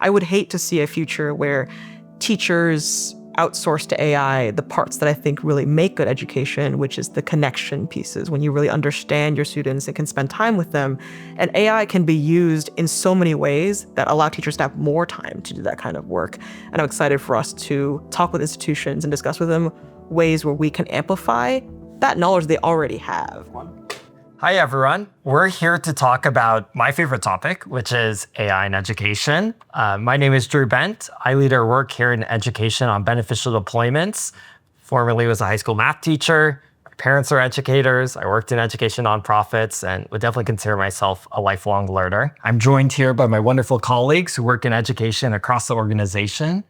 I would hate to see a future where teachers outsource to AI the parts that I think really make good education, which is the connection pieces, when you really understand your students and can spend time with them. And AI can be used in so many ways that allow teachers to have more time to do that kind of work. And I'm excited for us to talk with institutions and discuss with them ways where we can amplify that knowledge they already have. Hi, everyone. We're here to talk about my favorite topic, which is AI in education. My name is Drew Bent. I lead our work here in education on beneficial deployments. Formerly was a high school math teacher. My parents are educators. I worked in education nonprofits and would definitely consider myself a lifelong learner. I'm joined here by my wonderful colleagues who work in education across the organization.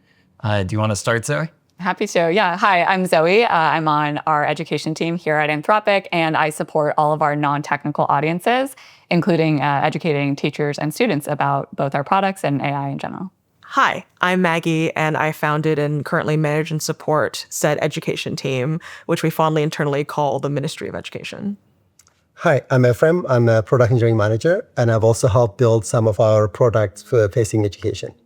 Do you want to start, Zoe? Happy to. Yeah. Hi, I'm Zoe. I'm on our education team here at Anthropic, and I support all of our non-technical audiences, including educating teachers and students about both our products and AI in general. Hi, I'm Maggie, and I founded and currently manage and support said education team, which we fondly internally call the Ministry of Education. Hi, I'm Ephraim. I'm a product engineering manager, and I've also helped build some of our products for facing education.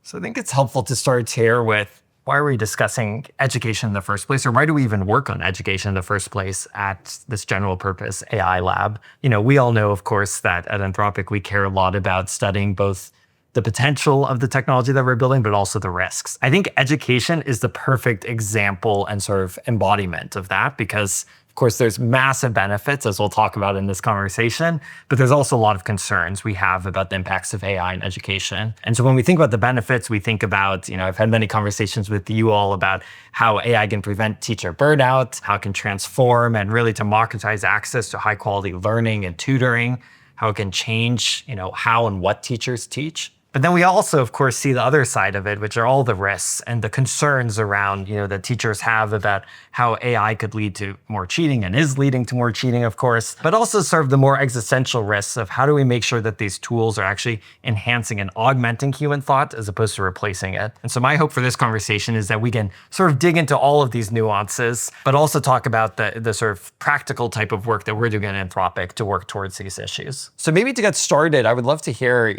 So I think it's helpful to start here with, why are we discussing education in the first place? Or why do we even work on education in the first place at this general purpose AI lab? We all know, of course, that at Anthropic, we care a lot about studying both the potential of the technology that we're building, but also the risks. I think education is the perfect example and sort of embodiment of that because, of course, there's massive benefits, as we'll talk about in this conversation, but there's also a lot of concerns we have about the impacts of AI in education. And so when we think about the benefits, we think about, I've had many conversations with you all about how AI can prevent teacher burnout, how it can transform and really democratize access to high quality learning and tutoring, how it can change, how and what teachers teach. But then we also, of course, see the other side of it, which are all the risks and the concerns around, that teachers have about how AI could lead to more cheating and is leading to more cheating, of course, but also sort of the more existential risks of how do we make sure that these tools are actually enhancing and augmenting human thought as opposed to replacing it. And so my hope for this conversation is that we can sort of dig into all of these nuances, but also talk about the sort of practical type of work that we're doing at Anthropic to work towards these issues. So maybe to get started, I would love to hear,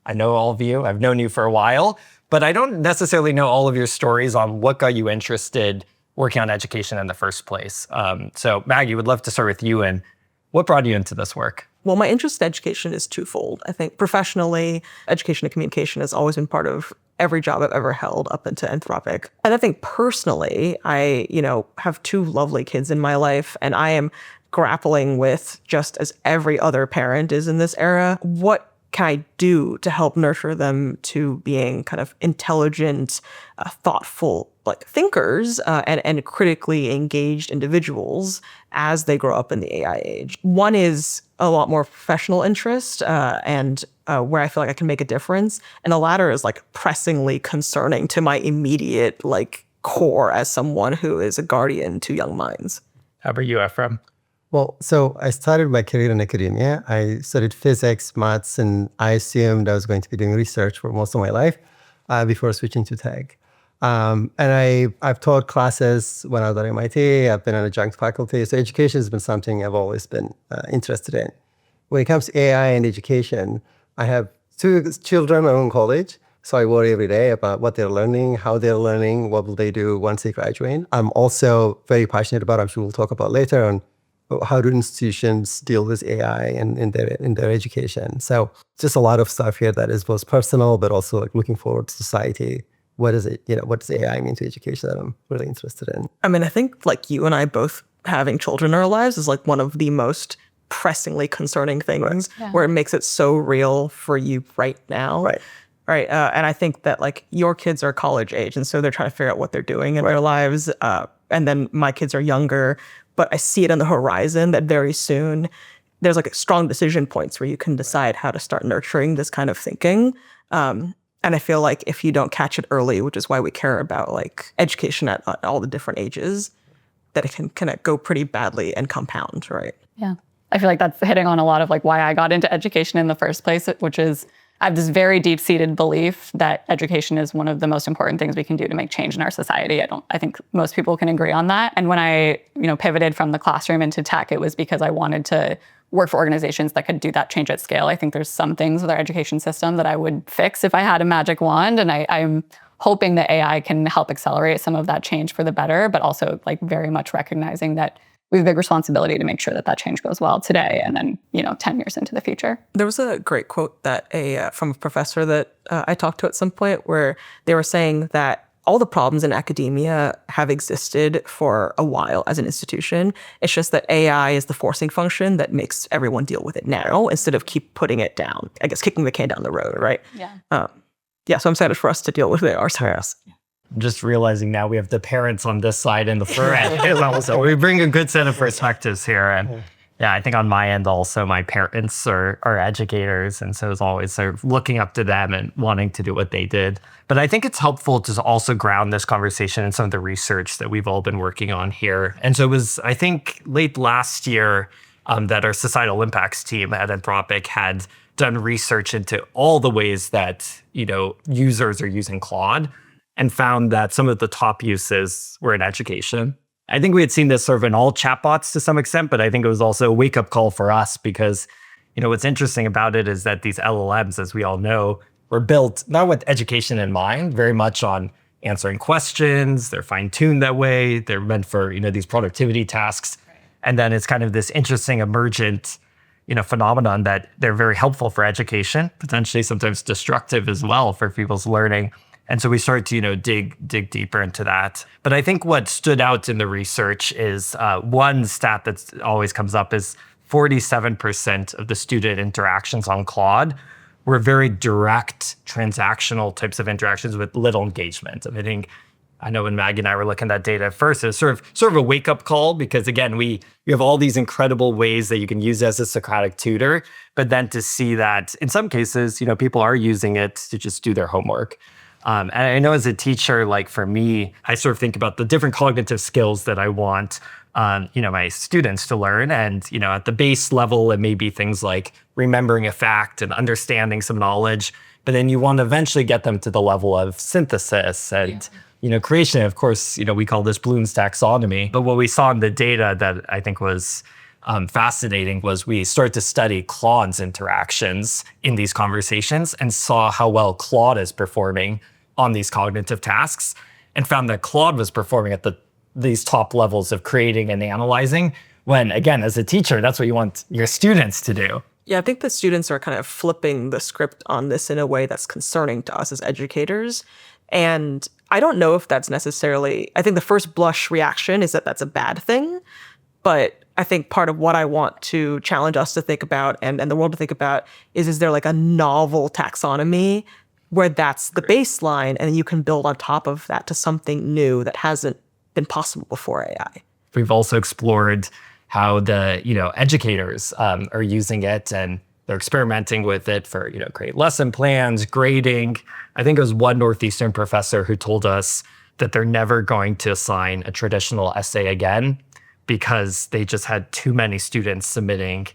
I know all of you, I've known you for a while, but I don't necessarily know all of your stories on what got you interested working on education in the first place. So Maggie, would love to start with you and what brought you into this work? Well, my interest in education is twofold. I think professionally, education and communication has always been part of every job I've ever held up into Anthropic. And I think personally, I, have two lovely kids in my life, and I am grappling with, just as every other parent is in this era, what can I do to help nurture them to being kind of intelligent, thoughtful, thinkers and critically engaged individuals as they grow up in the AI age? One is a lot more professional interest and where I feel like I can make a difference. And the latter is pressingly concerning to my immediate core as someone who is a guardian to young minds. How about you, Ephraim? Well, so I started my career in academia. I studied physics, maths, and I assumed I was going to be doing research for most of my life before switching to tech. And I've taught classes when I was at MIT. I've been an adjunct faculty. So education has been something I've always been interested in. When it comes to AI and education, I have two children in college. So I worry every day about what they're learning, how they're learning, what will they do once they graduate. I'm also very passionate about, I'm sure we'll talk about later, on how do institutions deal with AI in their education. So just a lot of stuff here that is both personal, but also looking forward to society. What is it, what does AI mean to education that I'm really interested in? I mean, I think you and I both having children in our lives is one of the most pressingly concerning things, where it makes it so real for you right now. Right. And I think that your kids are college age, and so they're trying to figure out what they're doing in their lives. And then my kids are younger, but I see it on the horizon that very soon there's strong decision points where you can decide how to start nurturing this kind of thinking. And I feel like if you don't catch it early, which is why we care about education at all the different ages, that it can kind of go pretty badly and compound, right? Yeah. I feel like that's hitting on a lot of why I got into education in the first place, which is I have this very deep-seated belief that education is one of the most important things we can do to make change in our society. I think most people can agree on that. And when I, pivoted from the classroom into tech, it was because I wanted to work for organizations that could do that change at scale. I think there's some things with our education system that I would fix if I had a magic wand. And I'm hoping that AI can help accelerate some of that change for the better, but also like very much recognizing that we have a big responsibility to make sure that that change goes well today and then, 10 years into the future. There was a great quote that from a professor that I talked to at some point where they were saying that all the problems in academia have existed for a while as an institution. It's just that AI is the forcing function that makes everyone deal with it now instead of keep putting it down, I guess, kicking the can down the road, right? Yeah. So I'm excited for us to deal with it ourselves. I'm just realizing now we have the parents on this side and the fur end. So we bring a good set of perspectives here. And I think on my end also, my parents are educators. And so it's always sort of looking up to them and wanting to do what they did. But I think it's helpful to also ground this conversation in some of the research that we've all been working on here. And so it was, I think, late last year that our societal impacts team at Anthropic had done research into all the ways that, users are using Claude and found that some of the top uses were in education. I think we had seen this sort of in all chatbots to some extent, but I think it was also a wake-up call for us because, what's interesting about it is that these LLMs, as we all know, were built not with education in mind, very much on answering questions. They're fine-tuned that way. They're meant for, these productivity tasks. Right. And then it's kind of this interesting emergent, phenomenon that they're very helpful for education, potentially sometimes destructive as well for people's learning. And so we started to, dig deeper into that. But I think what stood out in the research is one stat that always comes up is 47% of the student interactions on Claude were very direct, transactional types of interactions with little engagement. I know when Maggie and I were looking at that data at first, it was sort of a wake-up call because, again, we have all these incredible ways that you can use it as a Socratic tutor, but then to see that in some cases, people are using it to just do their homework. And I know as a teacher, like for me, I sort of think about the different cognitive skills that I want, my students to learn. And, at the base level, it may be things like remembering a fact and understanding some knowledge. But then you want to eventually get them to the level of synthesis and, creation. Of course, we call this Bloom's taxonomy. But what we saw in the data that I think was fascinating was we started to study Claude's interactions in these conversations and saw how well Claude is performing on these cognitive tasks and found that Claude was performing at these top levels of creating and analyzing when, again, as a teacher, that's what you want your students to do. Yeah, I think the students are kind of flipping the script on this in a way that's concerning to us as educators. And I don't know if that's necessarily, I think the first blush reaction is that that's a bad thing. But I think part of what I want to challenge us to think about and the world to think about is there like a novel taxonomy where that's the baseline and you can build on top of that to something new that hasn't been possible before AI. We've also explored how the, educators are using it and they're experimenting with it for, create lesson plans, grading. I think it was one Northeastern professor who told us that they're never going to assign a traditional essay again because they just had too many students submitting,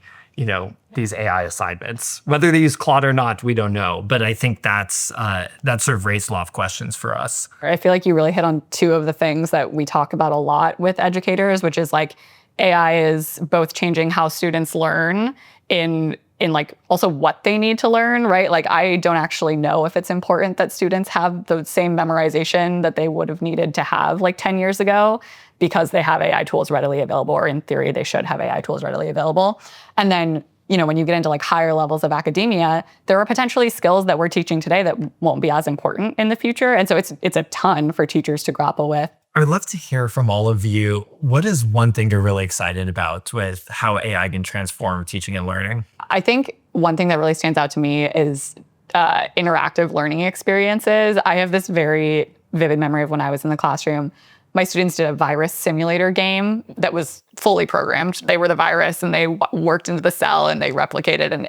these AI assignments. Whether they use Claude or not, we don't know. But I think that sort of raised a lot of questions for us. I feel like you really hit on two of the things that we talk about a lot with educators, which is like AI is both changing how students learn in like also what they need to learn, right? Like I don't actually know if it's important that students have the same memorization that they would have needed to have like 10 years ago because they have AI tools readily available, or in theory, they should have AI tools readily available. And then, when you get into like higher levels of academia, there are potentially skills that we're teaching today that won't be as important in the future. And so it's a ton for teachers to grapple with. I would love to hear from all of you. What is one thing you're really excited about with how AI can transform teaching and learning? I think one thing that really stands out to me is interactive learning experiences. I have this very vivid memory of when I was in the classroom. My students did a virus simulator game that was fully programmed. They were the virus and they worked into the cell and they replicated. And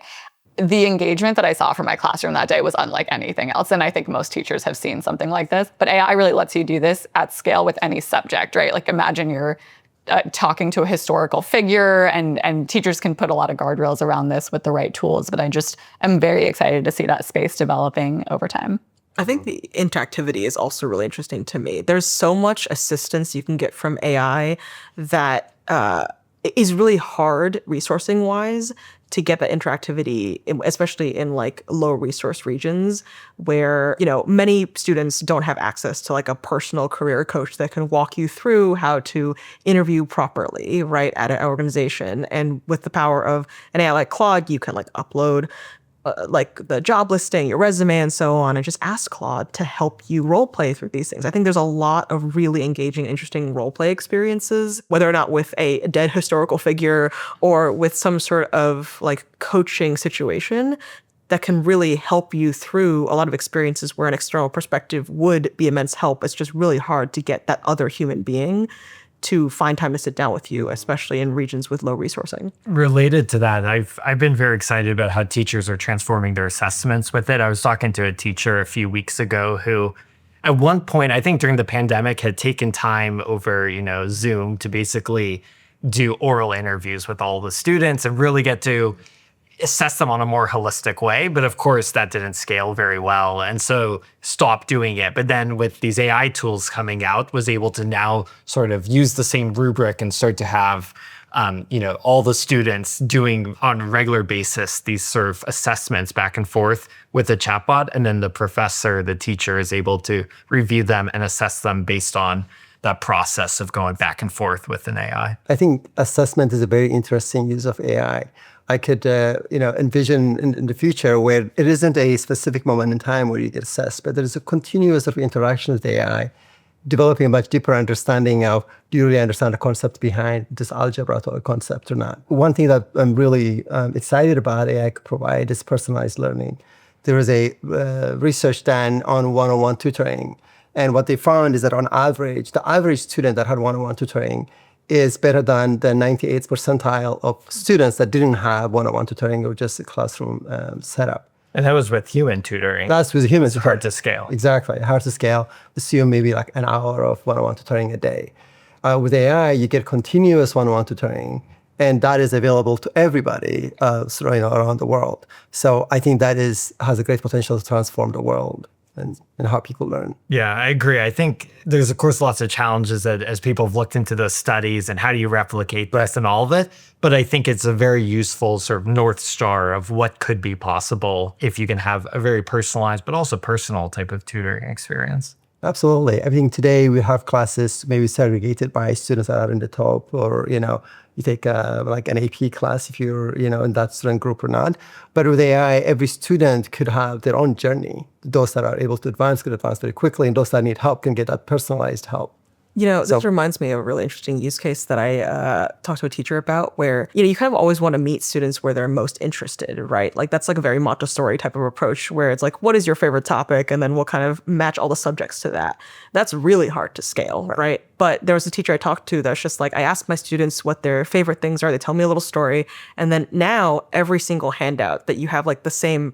the engagement that I saw from my classroom that day was unlike anything else. And I think most teachers have seen something like this. But AI really lets you do this at scale with any subject, right? Like imagine you're talking to a historical figure and teachers can put a lot of guardrails around this with the right tools. But I just am very excited to see that space developing over time. I think the interactivity is also really interesting to me. There's so much assistance you can get from AI that is really hard resourcing wise to get that interactivity, especially in like low resource regions where, many students don't have access to like a personal career coach that can walk you through how to interview properly, right, at an organization. And with the power of an AI like Claude, you can like upload like the job listing, your resume, and so on, and just ask Claude to help you role play through these things. I think there's a lot of really engaging, interesting role play experiences, whether or not with a dead historical figure or with some sort of like coaching situation that can really help you through a lot of experiences where an external perspective would be immense help. It's just really hard to get that other human being to find time to sit down with you, especially in regions with low resourcing. Related to that, I've been very excited about how teachers are transforming their assessments with it. I was talking to a teacher a few weeks ago who at one point, I think during the pandemic, had taken time over, Zoom to basically do oral interviews with all the students and really get to assess them on a more holistic way. But of course, that didn't scale very well. And so stopped doing it. But then with these AI tools coming out, was able to now sort of use the same rubric and start to have all the students doing on a regular basis these sort of assessments back and forth with a chatbot. And then the professor, the teacher is able to review them and assess them based on that process of going back and forth with an AI. I think assessment is a very interesting use of AI. I could, envision in the future where it isn't a specific moment in time where you get assessed, but there is a continuous sort of interaction with AI, developing a much deeper understanding of, do you really understand the concept behind this algebra to a concept or not? One thing that I'm really excited about AI could provide is personalized learning. There was a research done on one-on-one tutoring. And what they found is that on average, the average student that had one-on-one tutoring is better than the 98th percentile of students that didn't have one-on-one tutoring or just a classroom setup. And that was with human tutoring. That's with humans. It's hard to scale. Exactly, hard to scale. Assume maybe like an hour of one-on-one tutoring a day. With AI, you get continuous one-on-one tutoring, and that is available to everybody around the world. So I think that has a great potential to transform the world and how people learn. Yeah, I agree. I think there's, of course, lots of challenges that as people have looked into those studies and how do you replicate this and all of it. But I think it's a very useful sort of North Star of what could be possible if you can have a very personalized, but also personal type of tutoring experience. Absolutely. I think today we have classes maybe segregated by students that are in the top, or, you take like an AP class if you're, in that student group or not. But with AI, every student could have their own journey. Those that are able to advance could advance very quickly, and those that need help can get that personalized help. This reminds me of a really interesting use case that I talked to a teacher about where, you kind of always want to meet students where they're most interested, right? Like that's like a very Montessori type of approach where it's like, what is your favorite topic? And then we'll kind of match all the subjects to that. That's really hard to scale, right? But there was a teacher I talked to that's just like, I ask my students what their favorite things are. They tell me a little story. And then now every single handout that you have like the same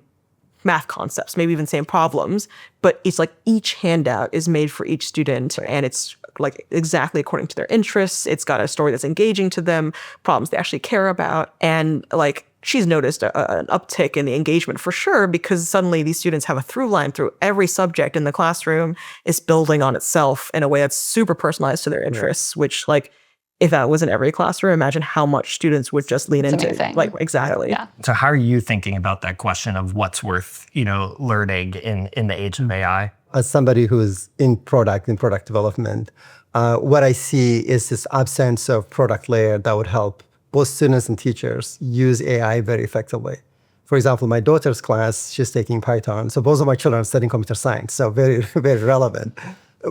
math concepts, maybe even same problems, but it's like each handout is made for each student and it's like exactly according to their interests. It's got a story that's engaging to them, problems they actually care about. And like she's noticed an uptick in the engagement for sure, because suddenly these students have a through line through every subject in the classroom. It's building on itself in a way that's super personalized to their interests, which like, if that was in every classroom, imagine how much students would just lean into. Amazing. Like, exactly. Yeah. So how are you thinking about that question of what's worth, learning in the age of AI? As somebody who is in product development, what I see is this absence of product layer that would help both students and teachers use AI very effectively. For example, my daughter's class, she's taking Python. So both of my children are studying computer science, so very, very relevant.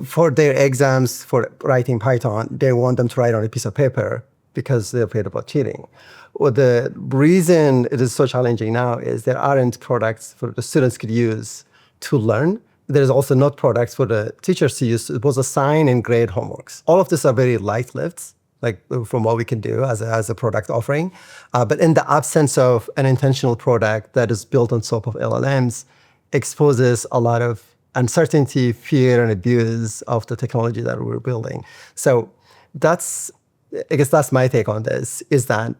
For their exams for writing Python, they want them to write on a piece of paper because they're afraid about cheating. Well, the reason it is so challenging now is there aren't products for the students could use to learn. There's also not products for the teachers to use to both assign and grade homeworks. All of these are very light lifts, like from what we can do as a product offering. But in the absence of an intentional product that is built on top of LLMs, exposes a lot of uncertainty, fear, and abuse of the technology that we're building. So I guess that's my take on this, is that,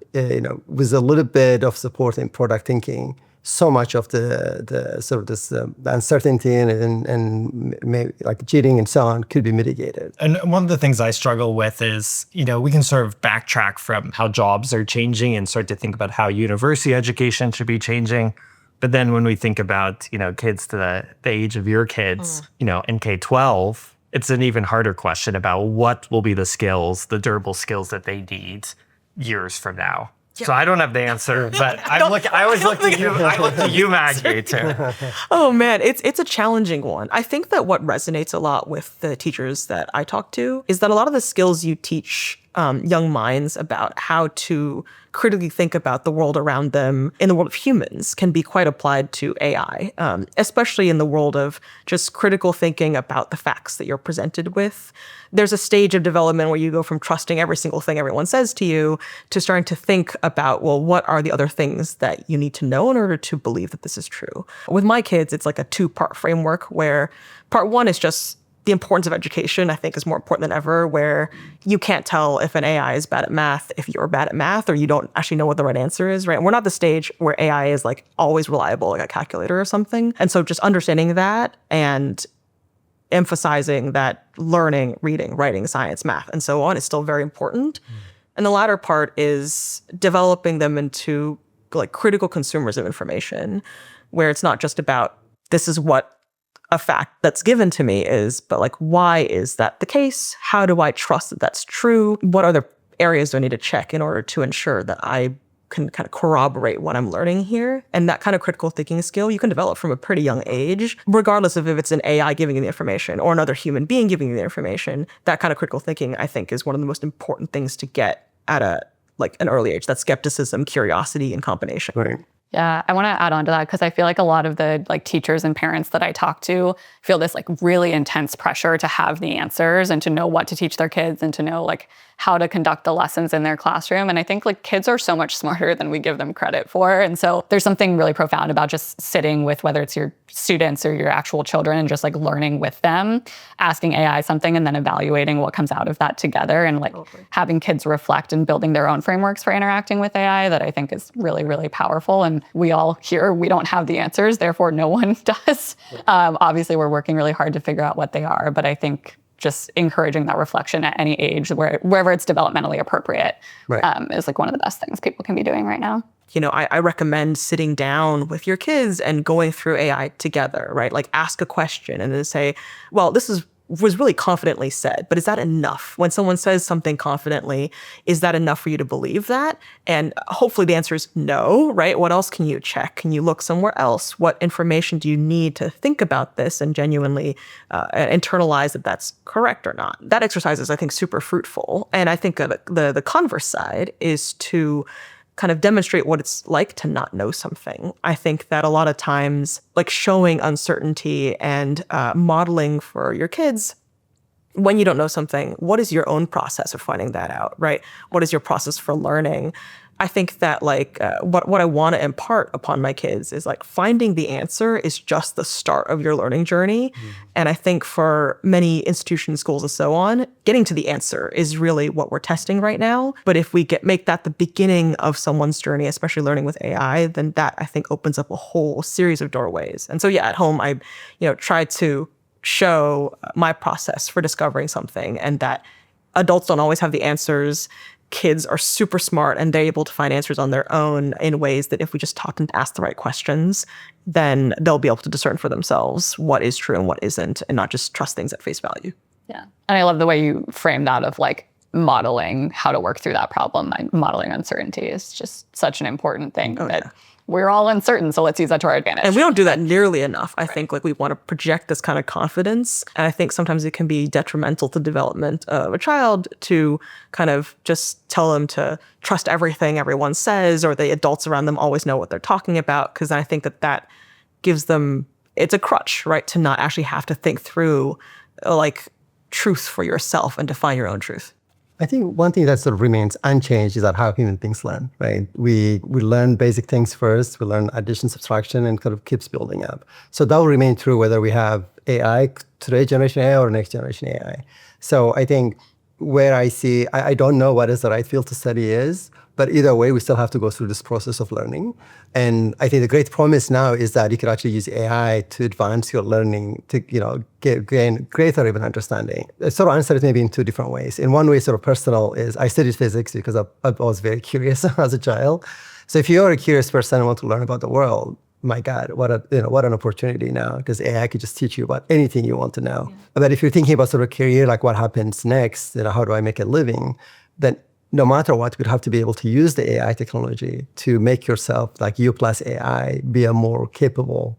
with a little bit of support in product thinking, so much of the sort of this the uncertainty and maybe like cheating and so on could be mitigated. And one of the things I struggle with is, we can sort of backtrack from how jobs are changing and start to think about how university education should be changing. But then when we think about, kids to the age of your kids, in K-12, it's an even harder question about what will be the skills, the durable skills that they need years from now. Yeah. So I don't have the answer, but I always look to you. I look to you, Maggie, too. Oh man, it's a challenging one. I think that what resonates a lot with the teachers that I talk to is that a lot of the skills you teach young minds about how to critically think about the world around them in the world of humans can be quite applied to AI, especially in the world of just critical thinking about the facts that you're presented with. There's a stage of development where you go from trusting every single thing everyone says to you to starting to think about, well, what are the other things that you need to know in order to believe that this is true? With my kids, it's like a two-part framework where part one is just the importance of education, I think, is more important than ever, where you can't tell if an AI is bad at math if you're bad at math or you don't actually know what the right answer is, right? And we're not the stage where AI is like always reliable, like a calculator or something. And so just understanding that and emphasizing that learning, reading, writing, science, math, and so on is still very important. And the latter part is developing them into like critical consumers of information, where it's not just about this is what a fact that's given to me is, but like, why is that the case? How do I trust that that's true? What other areas do I need to check in order to ensure that I can kind of corroborate what I'm learning here? And that kind of critical thinking skill you can develop from a pretty young age, regardless of if it's an AI giving you the information or another human being giving you the information. That kind of critical thinking, I think, is one of the most important things to get at an early age. That skepticism, curiosity, and combination. Right. Yeah, I want to add on to that because I feel like a lot of the teachers and parents that I talk to feel this really intense pressure to have the answers and to know what to teach their kids and to know how to conduct the lessons in their classroom. And I think kids are so much smarter than we give them credit for. And so there's something really profound about just sitting with whether it's your students or your actual children and just learning with them, asking AI something and then evaluating what comes out of that together and having kids reflect and building their own frameworks for interacting with AI that I think is really, really powerful. And we all here, we don't have the answers, therefore no one does. Obviously, we're working really hard to figure out what they are, but I think just encouraging that reflection at any age, wherever it's developmentally appropriate, is one of the best things people can be doing right now. I recommend sitting down with your kids and going through AI together, right? Ask a question and then say, well, this was really confidently said, but is that enough? When someone says something confidently, is that enough for you to believe that? And hopefully the answer is no, right? What else can you check? Can you look somewhere else? What information do you need to think about this and genuinely internalize that that's correct or not? That exercise is, I think, super fruitful. And I think the converse side is to kind of demonstrate what it's like to not know something. I think that a lot of times, showing uncertainty and modeling for your kids, when you don't know something, what is your own process of finding that out, right? What is your process for learning? I think that what I want to impart upon my kids is finding the answer is just the start of your learning journey. And I think for many institutions, schools, and so on, getting to the answer is really what we're testing right now. But if we make that the beginning of someone's journey, especially learning with AI, then that I think opens up a whole series of doorways. And so yeah, at home I try to show my process for discovering something, and that adults don't always have the answers. Kids are super smart and they're able to find answers on their own in ways that if we just taught them to ask the right questions, then they'll be able to discern for themselves what is true and what isn't, and not just trust things at face value. Yeah. And I love the way you frame that of modeling how to work through that problem. Modeling uncertainty is just such an important thing we're all uncertain, so let's use that to our advantage. And we don't do that nearly enough. I think we want to project this kind of confidence. And I think sometimes it can be detrimental to development of a child to kind of just tell them to trust everything everyone says, or the adults around them always know what they're talking about. Because I think that gives them, it's a crutch, right? To not actually have to think through truth for yourself and define your own truth. I think one thing that sort of remains unchanged is that how human beings learn, right? We learn basic things first, we learn addition, subtraction, and kind of keeps building up. So that will remain true whether we have AI, today's generation AI or next generation AI. So I think where I don't know what is the right field to study is, But either way, we still have to go through this process of learning. And I think the great promise now is that you can actually use AI to advance your learning to, gain greater even understanding. I sort of answer it maybe in two different ways. In one way, sort of personal, is I studied physics because I was very curious as a child. So if you're a curious person and want to learn about the world, my God, what an opportunity now, because AI could just teach you about anything you want to know. Yeah. But if you're thinking about sort of career, like what happens next, how do I make a living, then no matter what, we'd have to be able to use the AI technology to make yourself, like you plus AI, be a more capable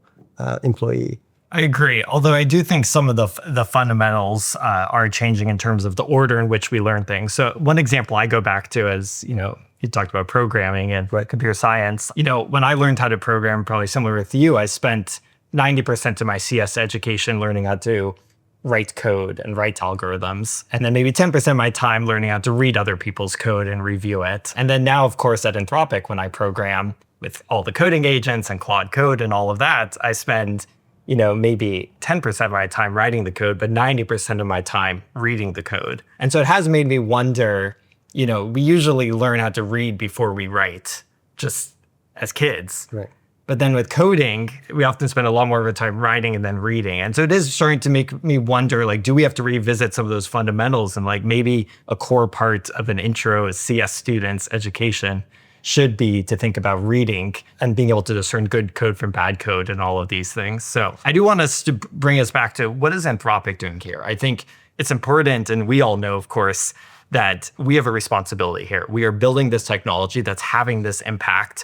employee. I agree. Although I do think some of the fundamentals are changing in terms of the order in which we learn things. So one example I go back to is, you talked about programming and computer science. When I learned how to program, probably similar with you, I spent 90% of my CS education learning how to write code and write algorithms. And then maybe 10% of my time learning how to read other people's code and review it. And then now, of course, at Anthropic, when I program with all the coding agents and Claude Code and all of that, I spend maybe 10% of my time writing the code, but 90% of my time reading the code. And so it has made me wonder, we usually learn how to read before we write, just as kids. Right. But then with coding, we often spend a lot more of our time writing and then reading. And so it is starting to make me wonder, do we have to revisit some of those fundamentals? And maybe a core part of an intro as CS students' education should be to think about reading and being able to discern good code from bad code and all of these things. So I do want us to bring us back to what is Anthropic doing here? I think it's important, and we all know, of course, that we have a responsibility here. We are building this technology that's having this impact,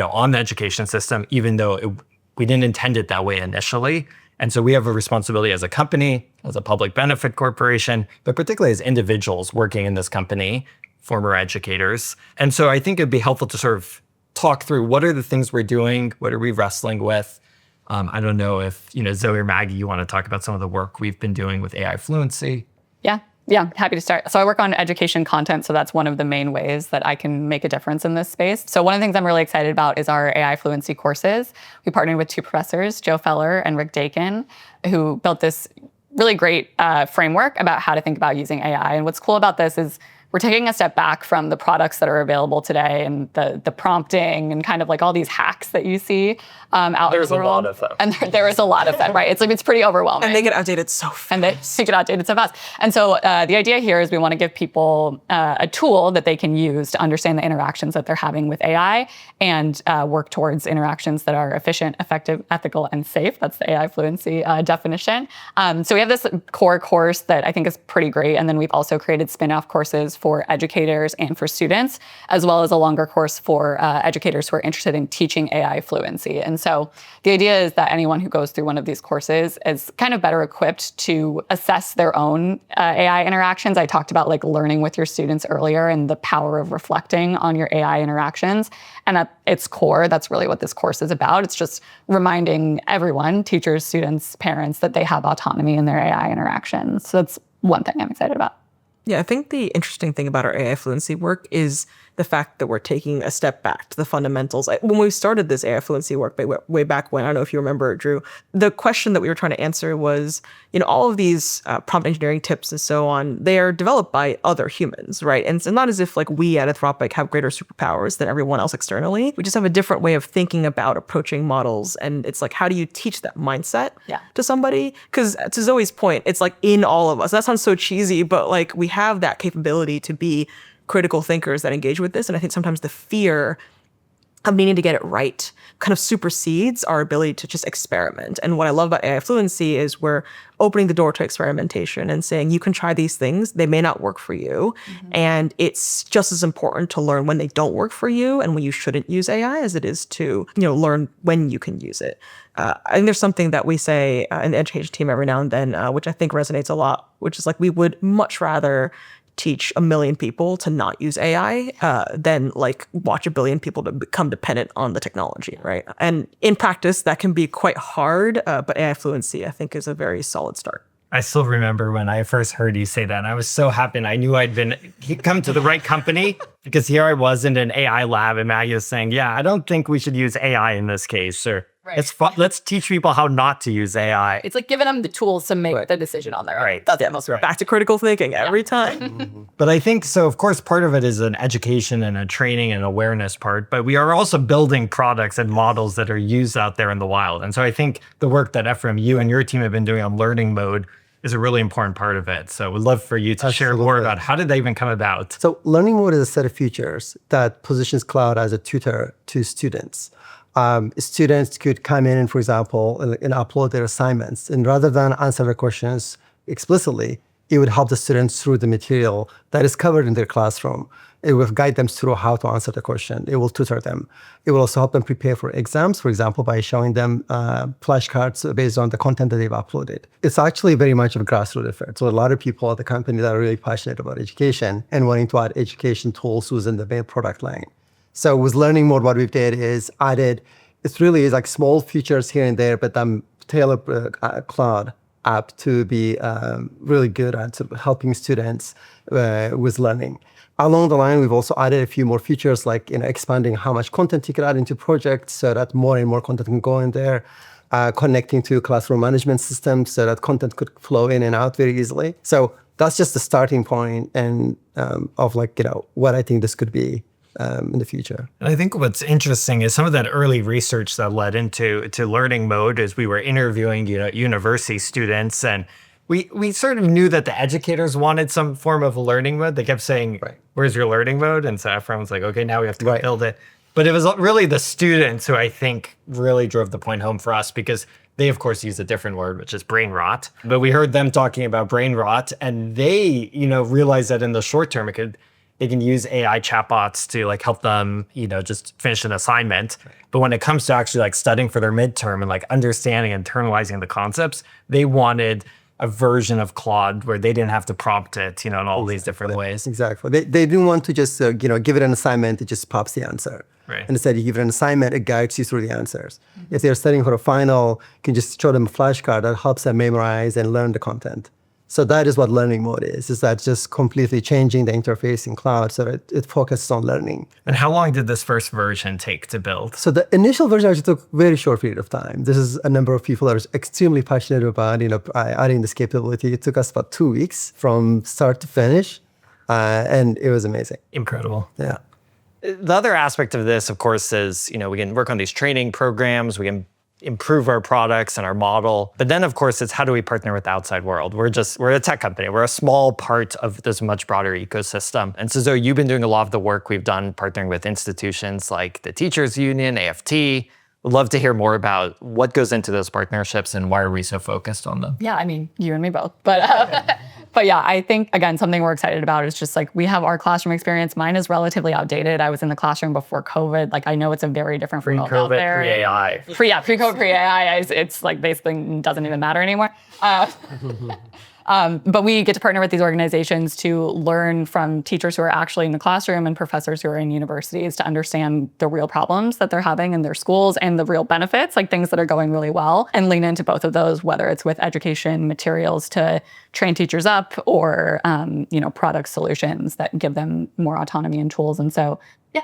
on the education system, even though we didn't intend it that way initially. And so we have a responsibility as a company, as a public benefit corporation, but particularly as individuals working in this company, former educators. And so I think it'd be helpful to sort of talk through what are the things we're doing, what are we wrestling with. I don't know if, Zoe or Maggie, you want to talk about some of the work we've been doing with AI fluency. Yeah, happy to start. So I work on education content, so that's one of the main ways that I can make a difference in this space. So one of the things I'm really excited about is our AI fluency courses. We partnered with two professors, Joe Feller and Rick Dakin, who built this really great framework about how to think about using AI. And what's cool about this is we're taking a step back from the products that are available today and the prompting and kind of all these hacks that you see out in the world. There's a lot of them. And there is a lot of them, right? It's pretty overwhelming. And they get outdated so fast. And they get outdated so fast. And so the idea here is we want to give people a tool that they can use to understand the interactions that they're having with AI and work towards interactions that are efficient, effective, ethical, and safe. That's the AI fluency definition. So we have this core course that I think is pretty great. And then we've also created spin-off courses for educators and for students, as well as a longer course for educators who are interested in teaching AI fluency. And so the idea is that anyone who goes through one of these courses is kind of better equipped to assess their own AI interactions. I talked about learning with your students earlier and the power of reflecting on your AI interactions. And at its core, that's really what this course is about. It's just reminding everyone, teachers, students, parents, that they have autonomy in their AI interactions. So that's one thing I'm excited about. Yeah, I think the interesting thing about our AI fluency work is the fact that we're taking a step back to the fundamentals. When we started this AI fluency work way back when, I don't know if you remember, Drew, the question that we were trying to answer was, all of these prompt engineering tips and so on, they are developed by other humans, right? And it's not as if we at Anthropic have greater superpowers than everyone else externally. We just have a different way of thinking about approaching models. And it's how do you teach that mindset to somebody? Because to Zoe's point, it's in all of us. That sounds so cheesy, but we have that capability to be critical thinkers that engage with this. And I think sometimes the fear of needing to get it right kind of supersedes our ability to just experiment. And what I love about AI fluency is we're opening the door to experimentation and saying, you can try these things. They may not work for you. Mm-hmm. And it's just as important to learn when they don't work for you and when you shouldn't use AI as it is to, learn when you can use it. I think there's something that we say in the education team every now and then, which I think resonates a lot, which is we would much rather teach 1 million people to not use AI than watch 1 billion people to become dependent on the technology, right? And in practice, that can be quite hard, but AI fluency, I think, is a very solid start. I still remember when I first heard you say that, and I was so happy. And I knew I'd come to the right company because here I was in an AI lab, and Maggie was saying, "Yeah, I don't think we should use AI in this case," or Right. It's fun. Let's teach people how not to use AI. It's like giving them the tools to make the decision on their own. Right. That's the most Back to critical thinking every time. But I think so, of course, part of it is an education and a training and awareness part, but we are also building products and models that are used out there in the wild. And so I think the work that Ephraim, you and your team have been doing on learning mode is a really important part of it. So we'd love for you to share more about how did they even come about? So learning mode is a set of features that positions cloud as a tutor to students. Students could come in and, for example, and upload their assignments. And rather than answer the questions explicitly, it would help the students through the material that is covered in their classroom. It will guide them through how to answer the question. It will tutor them. It will also help them prepare for exams, for example, by showing them flashcards based on the content that they've uploaded. It's actually very much of a grassroots effort. So a lot of people at the company that are really passionate about education and wanting to add education tools within the main product line. So with learning mode, what we did is added, it really is like small features here and there, but tailor cloud app to be really good at helping students with learning. Along the line, we've also added a few more features like expanding how much content you can add into projects so that more and more content can go in there, connecting to classroom management systems so that content could flow in and out very easily. So that's just the starting point and of what I think this could be in the future. And I think what's interesting is some of that early research that led into learning mode as we were interviewing university students, and we sort of knew that the educators wanted some form of learning mode. They kept saying, where's your learning mode? And so Ephraim was like, okay, now we have to go build it. But it was really the students who I think really drove the point home for us, because they, of course, use a different word, which is brain rot. But we heard them talking about brain rot, and they, realized that in the short term, they can use AI chatbots to help them, just finish an assignment. But when it comes to actually studying for their midterm and understanding, internalizing the concepts, they wanted a version of Claude where they didn't have to prompt it, in all these different ways. Exactly. They didn't want to just, give it an assignment, it just pops the answer. Right. And instead, you give it an assignment, it guides you through the answers. Mm-hmm. If they're studying for a final, you can just show them a flashcard that helps them memorize and learn the content. So that is what learning mode is that just completely changing the interface in cloud so that it focuses on learning. And how long did this first version take to build? So the initial version actually took a very short period of time. This is a number of people that are extremely passionate about adding this capability. It took us about 2 weeks from start to finish, and it was amazing. Incredible. Yeah. The other aspect of this, of course, is we can work on these training programs, we can improve our products and our model. But then, of course, it's how do we partner with the outside world? We're a tech company. We're a small part of this much broader ecosystem. And so, Zoe, you've been doing a lot of the work we've done partnering with institutions like the Teachers Union, AFT. We'd love to hear more about what goes into those partnerships and why are we so focused on them? Yeah, I mean, you and me both. But yeah, I think, again, something we're excited about is just we have our classroom experience. Mine is relatively outdated. I was in the classroom before COVID. I know it's a very different world out there. Pre-AI. Pre-COVID, pre-AI. It's basically doesn't even matter anymore. But we get to partner with these organizations to learn from teachers who are actually in the classroom and professors who are in universities to understand the real problems that they're having in their schools and the real benefits, things that are going really well, and lean into both of those, whether it's with education materials to train teachers up or, product solutions that give them more autonomy and tools. And so, yeah.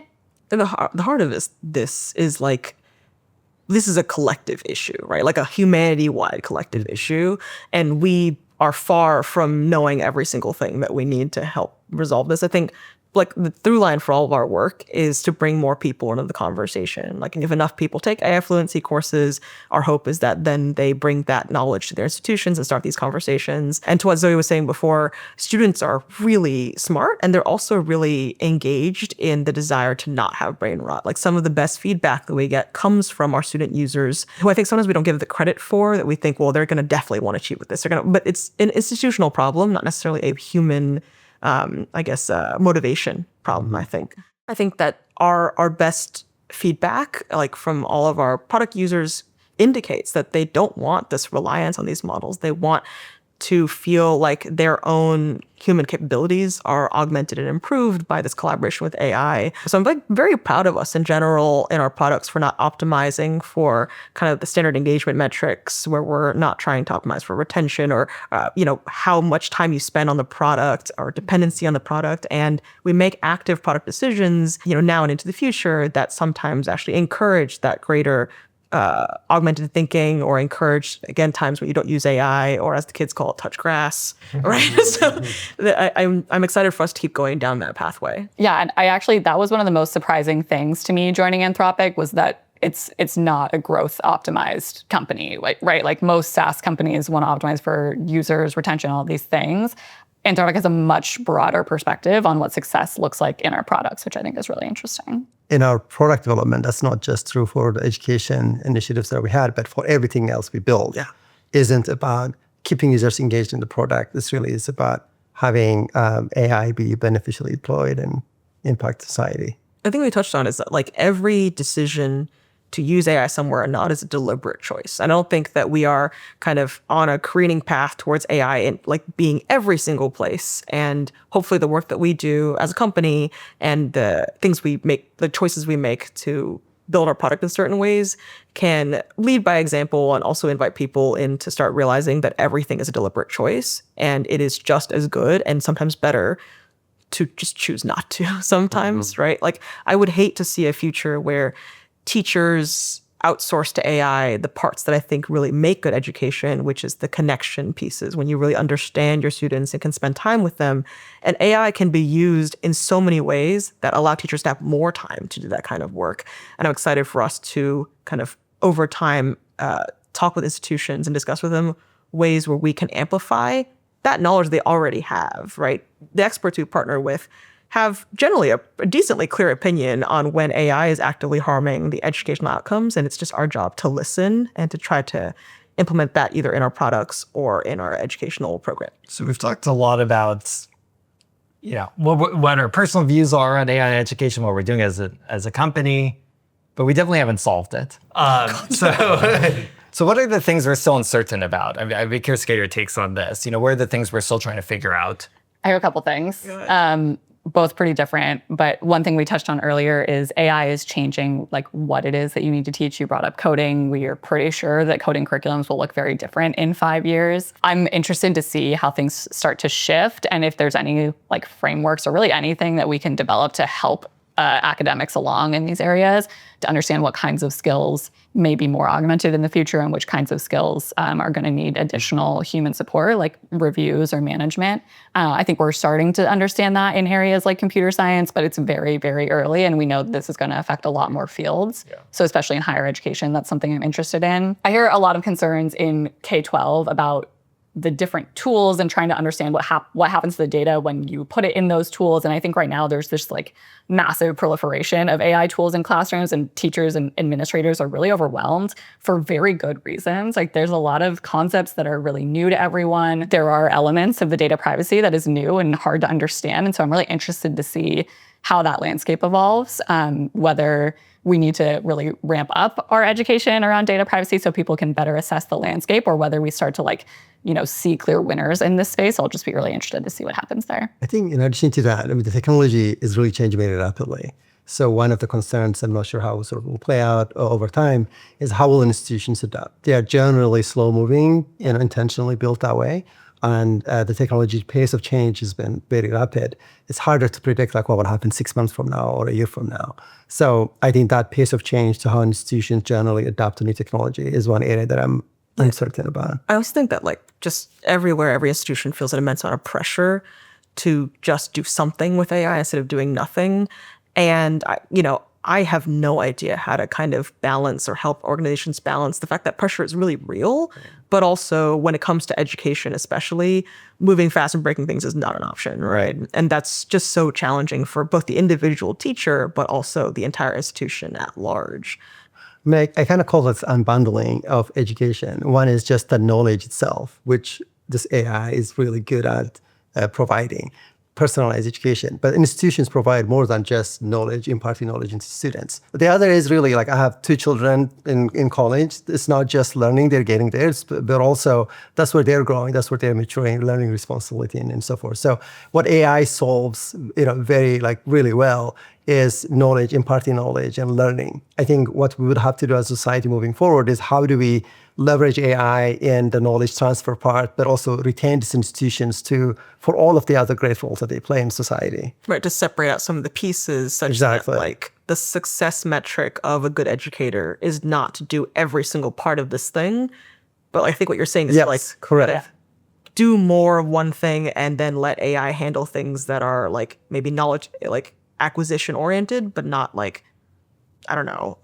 And the heart of this is this is a collective issue, right? A humanity-wide collective issue. And we are far from knowing every single thing that we need to help resolve this. I think the through line for all of our work is to bring more people into the conversation. If enough people take AI fluency courses, our hope is that then they bring that knowledge to their institutions and start these conversations. And to what Zoe was saying before, students are really smart and they're also really engaged in the desire to not have brain rot. Some of the best feedback that we get comes from our student users, who I think sometimes we don't give the credit for, that we think, well, they're going to definitely want to cheat with this. But it's an institutional problem, not necessarily a human motivation problem, I think. I think that our best feedback, from all of our product users, indicates that they don't want this reliance on these models. They want to feel like their own human capabilities are augmented and improved by this collaboration with AI. So I'm very proud of us in general in our products for not optimizing for kind of the standard engagement metrics, where we're not trying to optimize for retention or how much time you spend on the product or dependency on the product. And we make active product decisions now and into the future that sometimes actually encourage that greater augmented thinking or encourage, again, times when you don't use AI, or as the kids call it, touch grass, right? So I'm excited for us to keep going down that pathway. Yeah, and that was one of the most surprising things to me joining Anthropic was that it's not a growth optimized company, right? Like most SaaS companies want to optimize for users, retention, all these things. Anthropic has a much broader perspective on what success looks like in our products, which I think is really interesting. In our product development, that's not just true for the education initiatives that we had, but for everything else we build. Yeah. Isn't about keeping users engaged in the product. This really is about having AI be beneficially deployed and impact society. I think we touched on is that like every decision to use AI somewhere or not is a deliberate choice. I don't think that we are kind of on a careening path towards AI and like being every single place. And hopefully the work that we do as a company and the things we make, the choices we make to build our product in certain ways can lead by example and also invite people in to start realizing that everything is a deliberate choice. And it is just as good and sometimes better to just choose not to sometimes, right? Like I would hate to see a future where teachers outsource to AI the parts that I think really make good education, which is the connection pieces, when you really understand your students and can spend time with them. And AI can be used in so many ways that allow teachers to have more time to do that kind of work. And I'm excited for us to kind of over time talk with institutions and discuss with them ways where we can amplify that knowledge they already have, right? The experts we partner with have generally a decently clear opinion on when AI is actively harming the educational outcomes. And it's just our job to listen and to try to implement that either in our products or in our educational program. So we've talked a lot about, what our personal views are on AI education, what we're doing as a company, but we definitely haven't solved it. So what are the things we're still uncertain about? I'd be curious to get your takes on this. What are the things we're still trying to figure out? I have a couple things. Both pretty different, but one thing we touched on earlier is AI is changing like what it is that you need to teach. You brought up coding. We are pretty sure that coding curriculums will look very different in 5 years. I'm interested to see how things start to shift and if there's any like frameworks or really anything that we can develop to help academics along in these areas to understand what kinds of skills may be more augmented in the future and which kinds of skills are going to need additional human support, like reviews or management. I think we're starting to understand that in areas like computer science, but it's very, very early, and we know this is going to affect a lot more fields. Yeah. So especially in higher education, that's something I'm interested in. I hear a lot of concerns in K-12 about the different tools and trying to understand what happens to the data when you put it in those tools. And I think right now there's this like massive proliferation of AI tools in classrooms, and teachers and administrators are really overwhelmed for very good reasons. Like there's a lot of concepts that are really new to everyone. There are elements of the data privacy that is new and hard to understand. And so I'm really interested to see how that landscape evolves, whether we need to really ramp up our education around data privacy so people can better assess the landscape, or whether we start to see clear winners in this space. I'll just be really interested to see what happens there. I think in addition to that, the technology is really changing very rapidly. So one of the concerns, I'm not sure how it will play out over time, is how will institutions adapt? They are generally slow moving, intentionally built that way. And the technology pace of change has been very rapid. It's harder to predict what will happen 6 months from now or a year from now. So I think that pace of change to how institutions generally adapt to new technology is one area that I'm uncertain about. I also think that just everywhere, every institution feels an immense amount of pressure to just do something with AI instead of doing nothing. And I have no idea how to kind of balance or help organizations balance the fact that pressure is really real, but also when it comes to education, especially, moving fast and breaking things is not an option, right? And that's just so challenging for both the individual teacher, but also the entire institution at large. I kind of call this unbundling of education. One is just the knowledge itself, which this AI is really good at providing. Personalized education, but institutions provide more than just knowledge, imparting knowledge into students. The other is really I have 2 children in college. It's not just learning, they're getting there, but also that's where they're growing, that's where they're maturing, learning responsibility and so forth. So what AI solves, very really well is knowledge, imparting knowledge and learning. I think what we would have to do as a society moving forward is how do we leverage AI in the knowledge transfer part, but also retain these institutions for all of the other great roles that they play in society. Right, to separate out some of the pieces such exactly. that the success metric of a good educator is not to do every single part of this thing. But I think what you're saying is Yes, like correct. do more of one thing and then let AI handle things that are like maybe knowledge, like acquisition oriented, but not like, I don't know,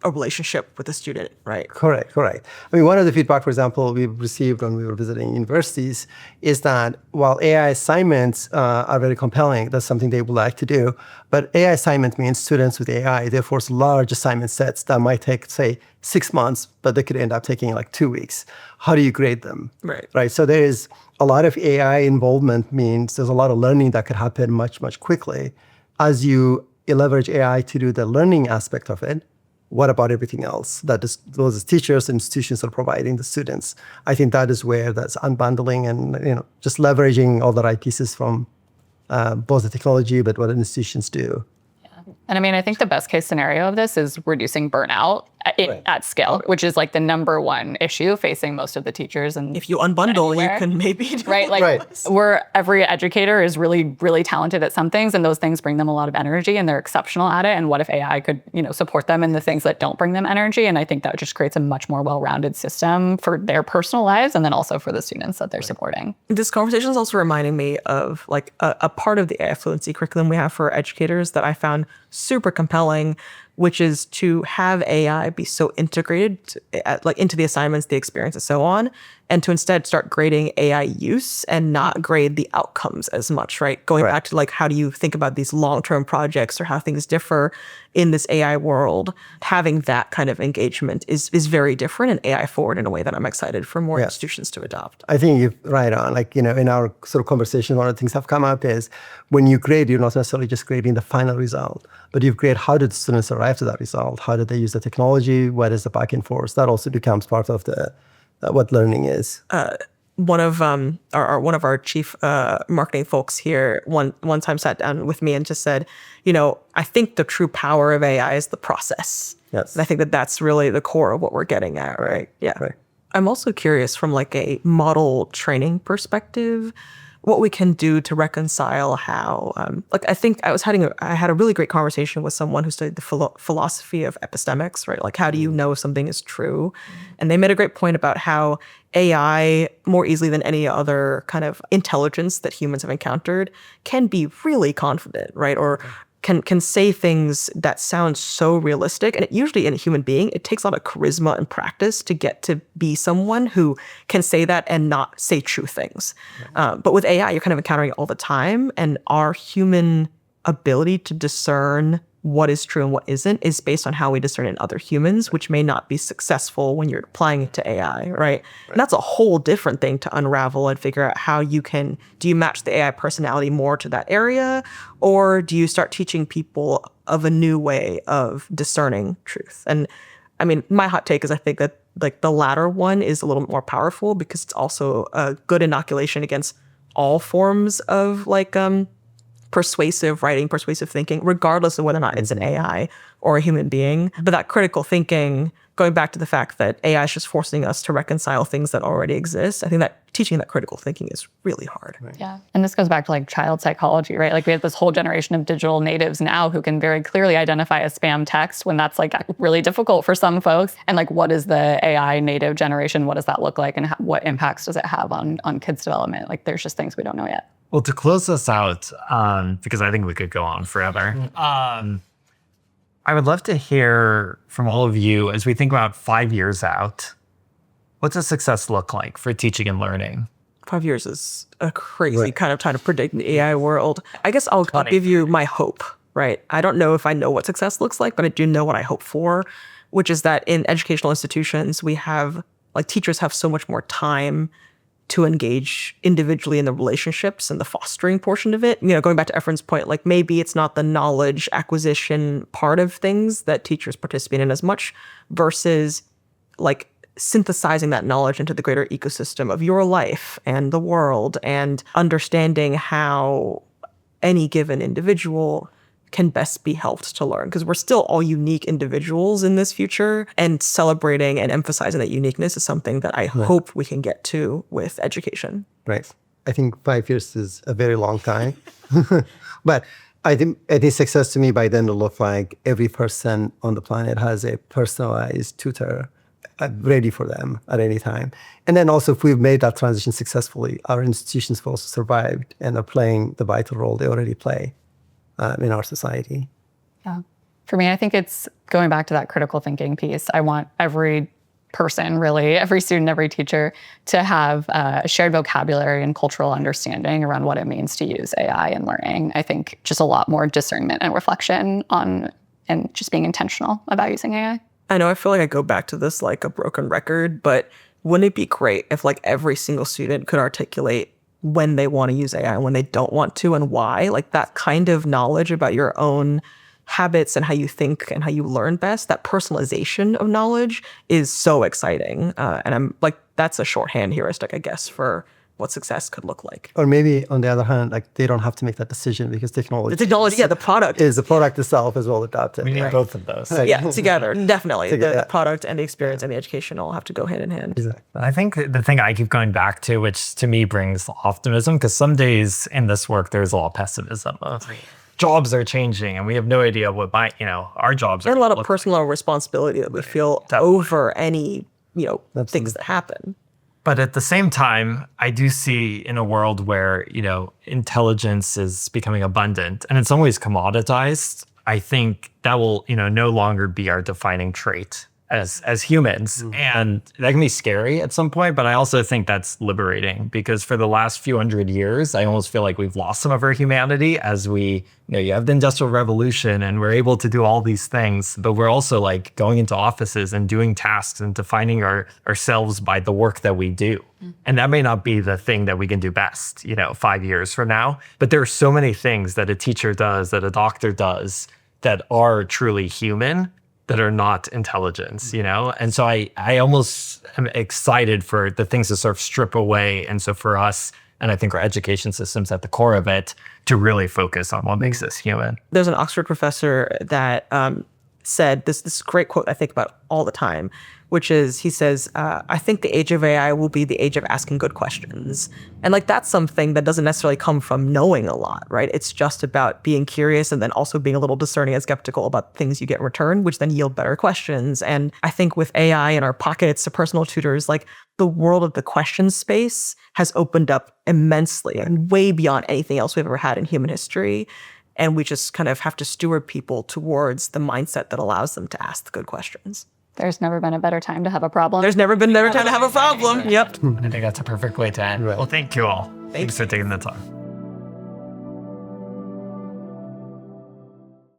a relationship with the student, right? Correct. I mean, one of the feedback, for example, we received when we were visiting universities is that while AI assignments are very compelling, that's something they would like to do, but AI assignment means students with AI, therefore large assignment sets that might take, say, 6 months, but they could end up taking like 2 weeks. How do you grade them? Right. So there is a lot of AI involvement means there's a lot of learning that could happen much, much quickly. As you leverage AI to do the learning aspect of it, what about everything else that those teachers and institutions are providing the students? I think that is where that's unbundling and just leveraging all the right pieces from both the technology, but what institutions do. And I mean, I think the best case scenario of this is reducing burnout at scale, which is like the number one issue facing most of the teachers. And if you unbundle, you can maybe do right, like every educator is really, really talented at some things, and those things bring them a lot of energy, and they're exceptional at it. And what if AI could, support them in the things that don't bring them energy? And I think that just creates a much more well-rounded system for their personal lives, and then also for the students that they're supporting. This conversation is also reminding me of like a part of the AI fluency curriculum we have for educators that I found super compelling, which is to have AI be so integrated into the assignments, the experience, and so on, and to instead start grading AI use and not grade the outcomes as much, right? Going back to like, how do you think about these long-term projects or how things differ in this AI world? Having that kind of engagement is very different and AI forward in a way that I'm excited for more institutions to adopt. I think you're right on. Like, in our sort of conversation, one of the things that have come up is when you grade, you're not necessarily just grading the final result, but you grade how did the students arrive to that result? How did they use the technology? What is the back and forth? That also becomes part of the what learning is. One of our chief marketing folks here one time sat down with me and just said, I think the true power of AI is the process. Yes. And I think that that's really the core of what we're getting at, right? Yeah. Right. I'm also curious from like a model training perspective, what we can do to reconcile how, I think I had a really great conversation with someone who studied the philosophy of epistemics, right? Like, how do you know if something is true? And they made a great point about how AI, more easily than any other kind of intelligence that humans have encountered, can be really confident, right? Or can say things that sound so realistic. And usually in a human being, it takes a lot of charisma and practice to get to be someone who can say that and not say true things. But with AI, you're kind of encountering it all the time. And our human ability to discern what is true and what isn't is based on how we discern in other humans, which may not be successful when you're applying it to AI, right? And that's a whole different thing to unravel and figure out how do you match the AI personality more to that area? Or do you start teaching people of a new way of discerning truth? And I mean, my hot take is I think that like the latter one is a little bit more powerful because it's also a good inoculation against all forms of like, persuasive writing, persuasive thinking, regardless of whether or not it's an AI or a human being. But that critical thinking, going back to the fact that AI is just forcing us to reconcile things that already exist, I think that teaching that critical thinking is really hard. Yeah. And this goes back to like child psychology, right? Like we have this whole generation of digital natives now who can very clearly identify a spam text when that's like really difficult for some folks. And like, what is the AI native generation? What does that look like? And what impacts does it have on kids' development? Like there's just things we don't know yet. Well, to close this out, because I think we could go on forever, I would love to hear from all of you as we think about 5 years out, what's a success look like for teaching and learning? 5 years is a crazy kind of time to predict the AI world. I guess I'll give you my hope, right? I don't know if I know what success looks like, but I do know what I hope for, which is that in educational institutions, we have, like teachers have so much more time to engage individually in the relationships and the fostering portion of it. Going back to Efren's point, like maybe it's not the knowledge acquisition part of things that teachers participate in as much versus like synthesizing that knowledge into the greater ecosystem of your life and the world and understanding how any given individual can best be helped to learn, because we're still all unique individuals in this future, and celebrating and emphasizing that uniqueness is something that I hope we can get to with education. Right. I think 5 years is a very long time. But I think success to me by then will look like every person on the planet has a personalized tutor ready for them at any time. And then also, if we've made that transition successfully, our institutions have also survived and are playing the vital role they already play in our society. Yeah. For me, I think it's going back to that critical thinking piece. I want every person, really, every student, every teacher, to have a shared vocabulary and cultural understanding around what it means to use AI in learning. I think just a lot more discernment and reflection on and just being intentional about using AI. I know I feel like I go back to this like a broken record, but wouldn't it be great if like every single student could articulate when they want to use AI and when they don't want to and why? Like that kind of knowledge about your own habits and how you think and how you learn best, that personalization of knowledge is so exciting. And I'm like, that's a shorthand heuristic, I guess, for what success could look like. Or maybe on the other hand, like they don't have to make that decision because The technology, the product. is the product itself as well adapted. We need both of those. Yeah, together, definitely. Together, The yeah. product and the experience and the education all have to go hand in hand. Exactly. I think the thing I keep going back to, which to me brings optimism, because some days in this work, there's a lot of pessimism of jobs are changing and we have no idea what our jobs are. And a lot of look personal responsibility that we feel over any, things that happen. But at the same time, I do see in a world where, intelligence is becoming abundant and in some ways commoditized, I think that will, no longer be our defining trait as humans. And that can be scary at some point, but I also think that's liberating because for the last few hundred years, I almost feel like we've lost some of our humanity as we, you have the Industrial Revolution and we're able to do all these things, but we're also like going into offices and doing tasks and defining ourselves by the work that we do. And that may not be the thing that we can do best, 5 years from now, but there are so many things that a teacher does, that a doctor does that are truly human that are not intelligence, And so I almost am excited for the things to sort of strip away. And so for us, and I think our education system's at the core of it, to really focus on what makes us human. There's an Oxford professor that said this great quote I think about all the time, which is, he says, I think the age of AI will be the age of asking good questions. And like, that's something that doesn't necessarily come from knowing a lot, right? It's just about being curious and then also being a little discerning and skeptical about things you get in return, which then yield better questions. And I think with AI in our pockets to personal tutors, like the world of the question space has opened up immensely and way beyond anything else we've ever had in human history. And we just kind of have to steward people towards the mindset that allows them to ask the good questions. There's never been a better time to have a problem. There's never been a better time to have a problem. Yep. I think that's a perfect way to end. Right. Well, thank you all. Thanks for taking the time.